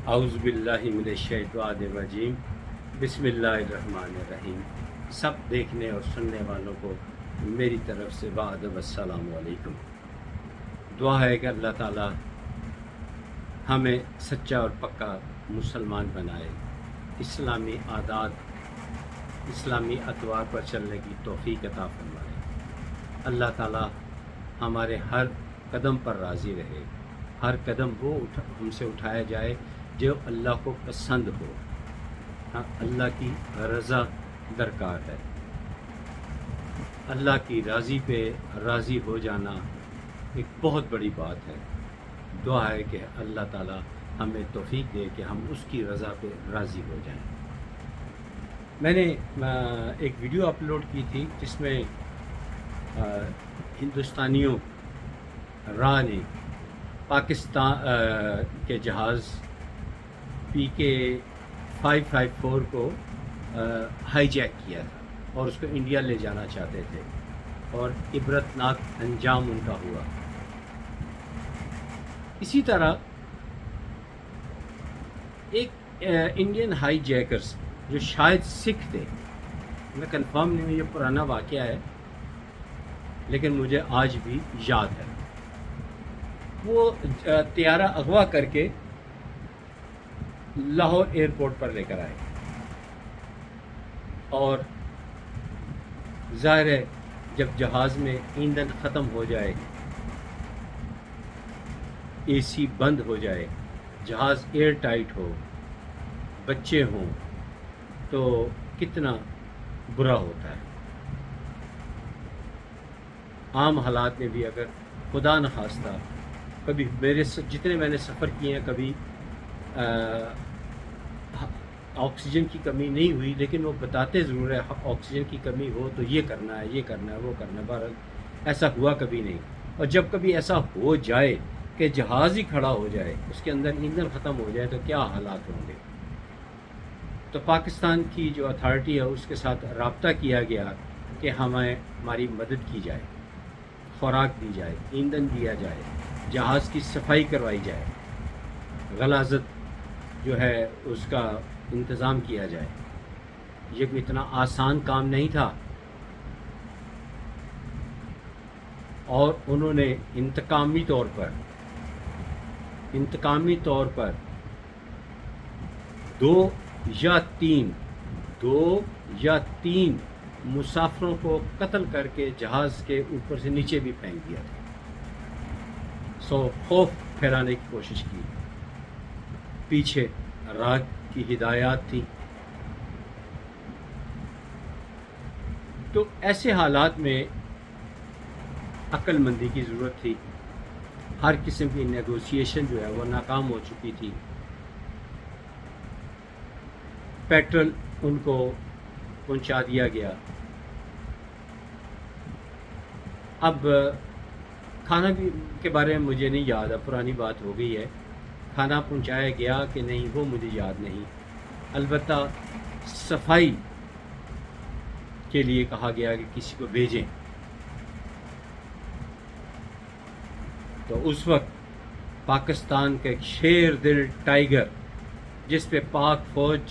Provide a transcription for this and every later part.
اعوذ باللہ من الشیطان الرجیم بسم اللہ الرحمن الرحیم۔ سب دیکھنے اور سننے والوں کو میری طرف سے وادب السلام علیکم۔ دعا ہے کہ اللہ تعالی ہمیں سچا اور پکا مسلمان بنائے، اسلامی عادات اسلامی اطوار پر چلنے کی توفیق عطا فرمائے۔ اللہ تعالی ہمارے ہر قدم پر راضی رہے، ہر قدم وہ ہم سے اٹھایا جائے جو اللہ کو پسند ہو۔ ہاں، اللہ کی رضا درکار ہے۔ اللہ کی راضی پہ راضی ہو جانا ایک بہت بڑی بات ہے۔ دعا ہے کہ اللہ تعالی ہمیں توفیق دے کہ ہم اس کی رضا پہ راضی ہو جائیں۔ میں نے ایک ویڈیو اپلوڈ کی تھی جس میں ہندوستانیوں راہ نے پاکستان کے جہاز PK-554 کو ہائی جیک کیا تھا اور اس کو انڈیا لے جانا چاہتے تھے، اور عبرتناک انجام ان کا ہوا۔ اسی طرح ایک انڈین ہائی جیکرز جو شاید سکھ تھے، میں کنفرم نہیں ہوں، یہ پرانا واقعہ ہے لیکن مجھے آج بھی یاد ہے۔ وہ طیارہ اغوا کر کے لاہور ایئرپورٹ پر لے کر آئے، اور ظاہر ہے جب جہاز میں ایندھن ختم ہو جائے، AC بند ہو جائے، جہاز ایئر ٹائٹ ہو، بچے ہوں، تو کتنا برا ہوتا ہے۔ عام حالات میں بھی اگر خدا نخواستہ کبھی جتنے میں نے سفر کیے ہیں، کبھی آکسیجن کی کمی نہیں ہوئی، لیکن وہ بتاتے ضرور ہے آکسیجن کی کمی ہو تو یہ کرنا ہے، یہ کرنا ہے، وہ کرنا ہے۔ بہرحال ایسا ہوا کبھی نہیں، اور جب کبھی ایسا ہو جائے کہ جہاز ہی کھڑا ہو جائے، اس کے اندر ایندھن ختم ہو جائے، تو کیا حالات ہوں گے۔ تو پاکستان کی جو اتھارٹی ہے اس کے ساتھ رابطہ کیا گیا کہ ہماری مدد کی جائے، خوراک دی جائے، ایندھن دیا جائے، جہاز کی صفائی کروائی جائے، غلاظت جو ہے اس کا انتظام کیا جائے۔ یہ کوئی اتنا آسان کام نہیں تھا، اور انہوں نے انتقامی طور پر دو یا تین مسافروں کو قتل کر کے جہاز کے اوپر سے نیچے بھی پھینک دیا تھا۔ خوف پھیلانے کی کوشش کی، پیچھے راہ کی ہدایات تھی۔ تو ایسے حالات میں عقل مندی کی ضرورت تھی۔ ہر قسم کی نیگوسیشن جو ہے وہ ناکام ہو چکی تھی۔ پیٹرول ان کو پہنچا دیا گیا۔ اب کھانا بھی کے بارے میں مجھے نہیں یاد ہے، پرانی بات ہو گئی ہے، کھانا پہنچایا گیا کہ نہیں وہ مجھے یاد نہیں۔ البتہ صفائی کے لیے کہا گیا کہ کسی کو بھیجیں۔ تو اس وقت پاکستان کا ایک شیر دل ٹائیگر، جس پہ پاک فوج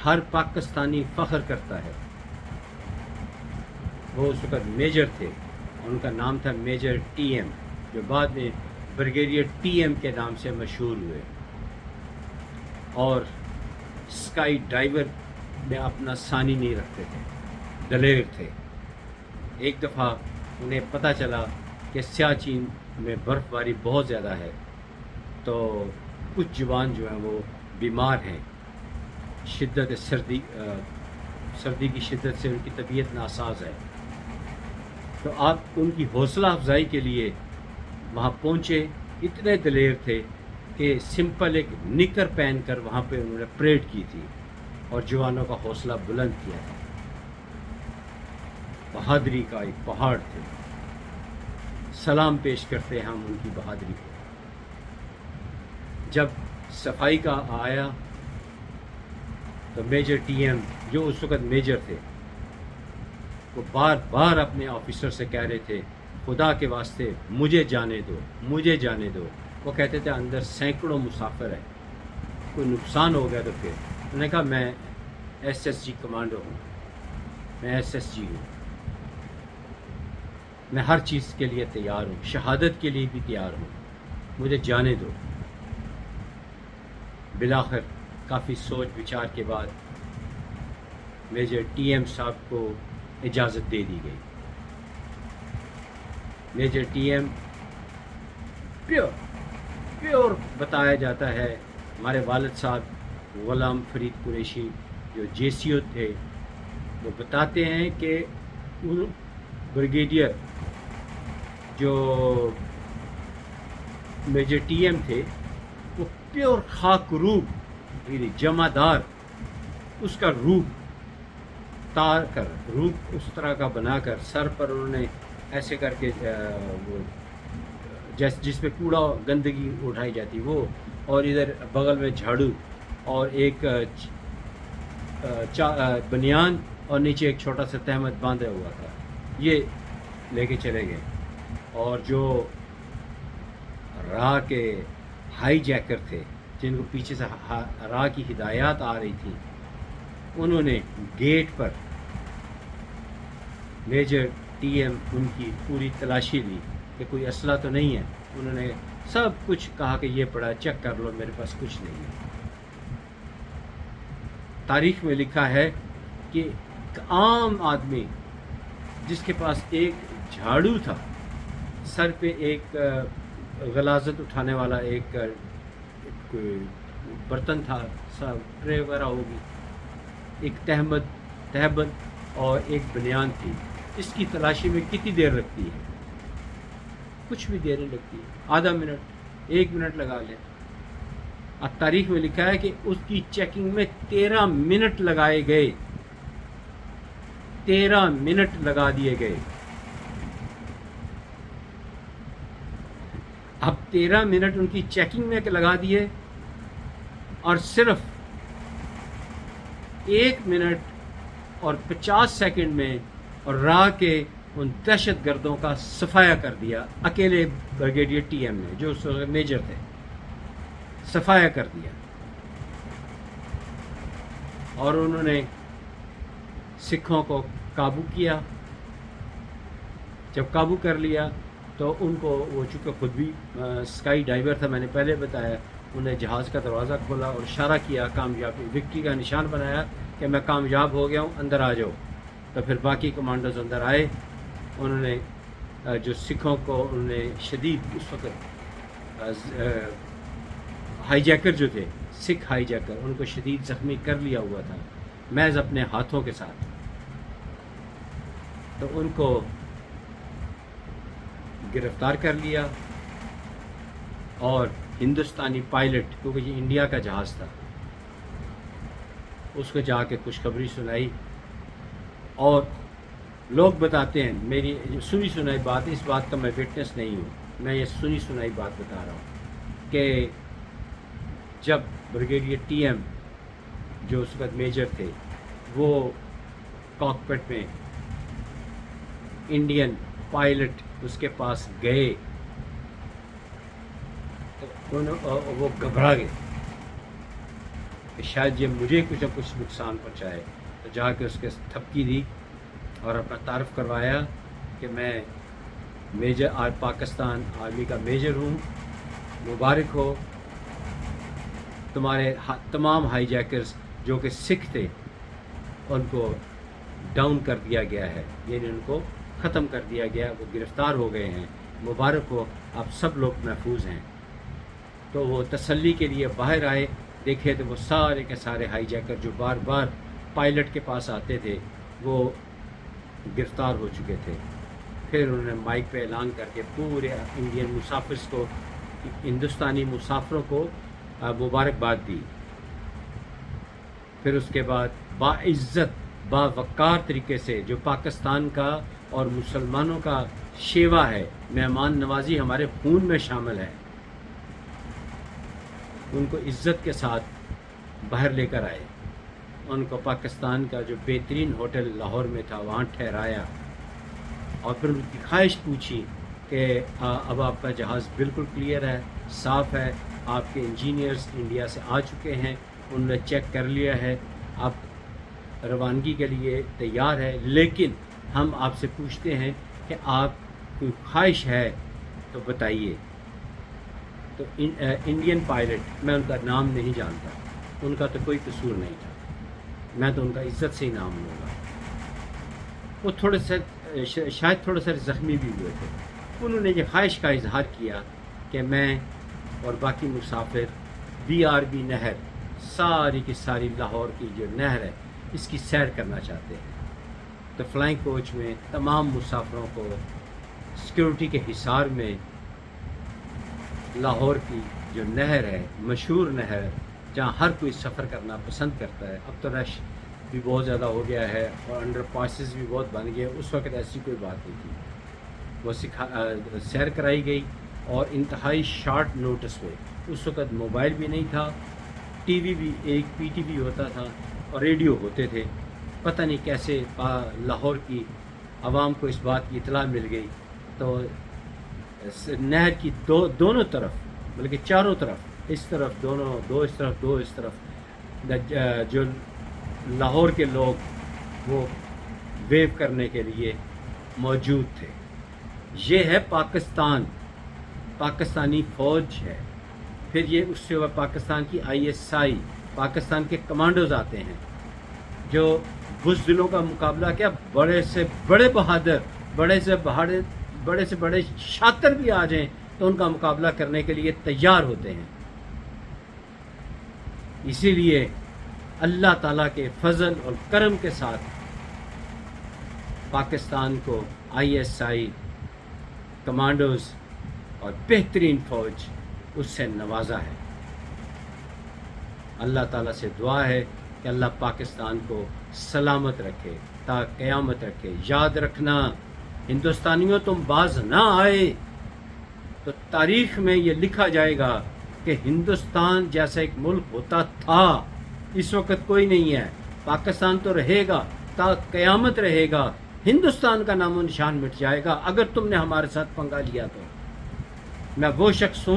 ہر پاکستانی فخر کرتا ہے، وہ اس وقت میجر تھے، ان کا نام تھا میجر TM، جو بعد میں بریگیڈیئر TM کے نام سے مشہور ہوئے، اور اسکائی ڈائیور میں اپنا ثانی نہیں رکھتے تھے، دلیر تھے۔ ایک دفعہ انہیں پتہ چلا کہ سیاچین میں برف باری بہت زیادہ ہے، تو کچھ جوان جو ہیں وہ بیمار ہیں، سردی کی شدت سے ان کی طبیعت ناساز ہے۔ تو آپ ان کی حوصلہ افزائی کے لیے وہاں پہنچے، اتنے دلیر تھے کہ سمپل ایک نکر پہن کر وہاں پہ انہوں نے پریڈ کی تھی اور جوانوں کا حوصلہ بلند کیا تھا۔ بہادری کا ایک پہاڑ تھے، سلام پیش کرتے ہیں ہم ان کی بہادری کو۔ جب صفائی کا آیا تو میجر TM، جو اس وقت میجر تھے، وہ بار بار اپنے آفیسر سے کہہ رہے تھے خدا کے واسطے مجھے جانے دو، مجھے جانے دو۔ وہ کہتے تھے اندر سینکڑوں مسافر ہیں، کوئی نقصان ہو گیا تو پھر انہوں نے کہا میں SSG کمانڈو ہوں، میں SSG ہوں، میں ہر چیز کے لیے تیار ہوں، شہادت کے لیے بھی تیار ہوں، مجھے جانے دو۔ بالآخر کافی سوچ بچار کے بعد میجر TM صاحب کو اجازت دے دی گئی۔ میجر TM پیور بتایا جاتا ہے، ہمارے والد صاحب غلام فرید قریشی جو JCO تھے وہ بتاتے ہیں کہ ان بریگیڈیئر جو میجر TM تھے وہ پیور خاک روح یعنی جمع دار، اس کا روح تار کر، روح اس طرح کا بنا کر سر پر انہوں نے ایسے کر کے وہ جس پہ کوڑا گندگی اٹھائی جاتی وہ، اور ادھر بغل میں جھاڑو اور ایک بنیان اور نیچے ایک چھوٹا سا تہمت باندھا ہوا تھا، یہ لے کے چلے گئے۔ اور جو راہ کے ہائی جیکر تھے جن کو پیچھے سے راہ کی ہدایات آ رہی تھی، انہوں نے گیٹ پر میجر TM ان کی پوری تلاشی لی کہ کوئی اسلحہ تو نہیں ہے، انہوں نے سب کچھ کہا کہ یہ پڑا چیک کر لو، میرے پاس کچھ نہیں ہے۔ تاریخ میں لکھا ہے کہ ایک عام آدمی جس کے پاس ایک جھاڑو تھا، سر پہ ایک غلاظت اٹھانے والا ایک برتن تھا، ٹرے وغیرہ ہوگی، ایک تہبند اور ایک بنیان تھی، اس کی تلاشی میں کتنی دیر لگتی ہے؟ کچھ بھی دیر نہیں لگتی، آدھا منٹ 1 منٹ لگا لیں۔ اب تاریخ میں لکھا ہے کہ اس کی چیکنگ میں 13 منٹ لگائے گئے، 13 منٹ لگا دیے گئے۔ اب 13 منٹ ان کی چیکنگ میں لگا دیے، اور صرف 1 منٹ اور 50 سیکنڈ میں اور راہ کے ان دہشت گردوں کا صفایا کر دیا اکیلے بریگیڈیئر TM نے، جو اس وقت میجر تھے، صفایا کر دیا۔ اور انہوں نے سکھوں کو قابو کیا۔ جب قابو کر لیا تو ان کو، وہ چونکہ خود بھی اسکائی ڈائیور تھا، میں نے پہلے بتایا، انہیں جہاز کا دروازہ کھولا اور اشارہ کیا، کامیابی وکٹری کا نشان بنایا کہ میں کامیاب ہو گیا ہوں، اندر آ جاؤ۔ تو پھر باقی کمانڈرز اندر آئے، انہوں نے جو سکھوں کو انہوں نے شدید، اس وقت ہائی جیکر جو تھے، سکھ ہائی جیکر، ان کو شدید زخمی کر لیا ہوا تھا محض اپنے ہاتھوں کے ساتھ۔ تو ان کو گرفتار کر لیا، اور ہندوستانی پائلٹ، کیونکہ یہ انڈیا کا جہاز تھا، اس کو جا کے خوشخبری سنائی۔ اور لوگ بتاتے ہیں، میری سنی سنائی بات، اس بات کا میں وٹنس نہیں ہوں، میں یہ سنی سنائی بات بتا رہا ہوں کہ جب بریگیڈیئر TM جو اس وقت میجر تھے، وہ کاکپٹ میں انڈین پائلٹ اس کے پاس گئے تو وہ گھبرا گئے کہ شاید یہ مجھے کچھ نہ کچھ نقصان پہنچائے، تو جا کے اس کے تھپکی دی اور اپنا تعارف کروایا کہ میں میجر پاکستان آرمی کا میجر ہوں، مبارک ہو، تمہارے تمام ہائی جیکرز جو کہ سکھ تھے ان کو ڈاؤن کر دیا گیا ہے، یعنی ان کو ختم کر دیا گیا، وہ گرفتار ہو گئے ہیں، مبارک ہو، آپ سب لوگ محفوظ ہیں۔ تو وہ تسلی کے لیے باہر آئے، دیکھے تو وہ سارے کے سارے ہائی جیکر جو بار بار پائلٹ کے پاس آتے تھے وہ گرفتار ہو چکے تھے۔ پھر انہوں نے مائک پہ اعلان کر کے پورے انڈین مسافرز کو، ہندوستانی مسافروں کو مبارکباد دی۔ پھر اس کے بعد باعزت، باوقار طریقے سے، جو پاکستان کا اور مسلمانوں کا شیوا ہے، مہمان نوازی ہمارے خون میں شامل ہے، ان کو عزت کے ساتھ باہر لے کر آئے، ان کو پاکستان کا جو بہترین ہوٹل لاہور میں تھا وہاں ٹھہرایا، اور پھر ان کی خواہش پوچھی کہ اب آپ کا جہاز بالکل کلیئر ہے، صاف ہے، آپ کے انجینئرز انڈیا سے آ چکے ہیں، انہوں نے چیک کر لیا ہے، آپ روانگی کے لیے تیار ہے، لیکن ہم آپ سے پوچھتے ہیں کہ آپ کوئی خواہش ہے تو بتائیے۔ تو انڈین پائلٹ، میں ان کا نام نہیں جانتا، ان کا تو کوئی قصور نہیں تھا، میں تو ان کا عزت سے ہی نام لوں گا۔ وہ تھوڑے سے شاید تھوڑے سے زخمی بھی ہوئے تھے، انہوں نے یہ خواہش کا اظہار کیا کہ میں اور باقی مسافر BRB نہر، ساری کی ساری لاہور کی جو نہر ہے اس کی سیر کرنا چاہتے ہیں۔ تو فلائنگ کوچ میں تمام مسافروں کو سیکیورٹی کے حصار میں لاہور کی جو نہر ہے، مشہور نہر، جہاں ہر کوئی سفر کرنا پسند کرتا ہے، اب تو رش بھی بہت زیادہ ہو گیا ہے اور انڈر پاسز بھی بہت بن گئے، اس وقت ایسی کوئی بات نہیں تھی۔ وہ سیر کرائی گئی اور انتہائی شارٹ نوٹس پہ، اس وقت موبائل بھی نہیں تھا، ٹی وی بھی ایک PTV ہوتا تھا اور ریڈیو ہوتے تھے، پتہ نہیں کیسے لاہور کی عوام کو اس بات کی اطلاع مل گئی۔ تو نہر کی دونوں طرف، بلکہ چاروں طرف، اس طرف دو اس طرف، دو اس طرف، جو لاہور کے لوگ وہ ویو کرنے کے لیے موجود تھے۔ یہ ہے پاکستان، پاکستانی فوج ہے۔ پھر یہ اس سے پاکستان کی ISI، پاکستان کے کمانڈوز آتے ہیں جو بزدلوں کا مقابلہ کیا، بڑے سے بڑے بہادر، بڑے سے بڑے شاطر بھی آ جائیں تو ان کا مقابلہ کرنے کے لیے تیار ہوتے ہیں۔ اسی لیے اللہ تعالیٰ کے فضل اور کرم کے ساتھ پاکستان کو ISI کمانڈوز اور بہترین فوج اس سے نوازا ہے۔ اللہ تعالیٰ سے دعا ہے کہ اللہ پاکستان کو سلامت رکھے تا قیامت رکھے۔ یاد رکھنا ہندوستانیوں، تم باز نہ آئے تو تاریخ میں یہ لکھا جائے گا کہ ہندوستان جیسا ایک ملک ہوتا تھا، اس وقت کوئی نہیں ہے۔ پاکستان تو رہے گا تا قیامت رہے گا، ہندوستان کا نام و نشان مٹ جائے گا اگر تم نے ہمارے ساتھ پنگا لیا تو۔ میں وہ شخص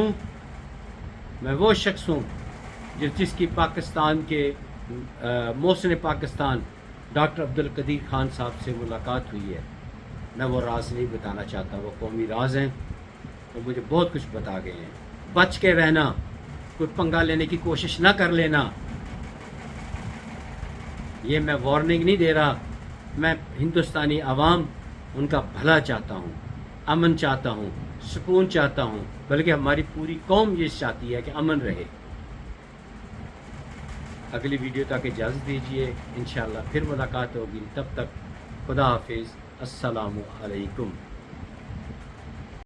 ہوں جس کی پاکستان کے محسن پاکستان ڈاکٹر عبدالقدیر خان صاحب سے ملاقات ہوئی ہے۔ میں وہ راز نہیں بتانا چاہتا، وہ قومی راز ہیں، وہ مجھے بہت کچھ بتا گئے ہیں۔ بچ کے رہنا، کوئی پنگا لینے کی کوشش نہ کر لینا۔ یہ میں وارننگ نہیں دے رہا، میں ہندوستانی عوام ان کا بھلا چاہتا ہوں، امن چاہتا ہوں، سکون چاہتا ہوں، بلکہ ہماری پوری قوم یہ چاہتی ہے کہ امن رہے۔ اگلی ویڈیو تک اجازت دیجیے، انشاءاللہ پھر ملاقات ہوگی، تب تک خدا حافظ، السلام علیکم۔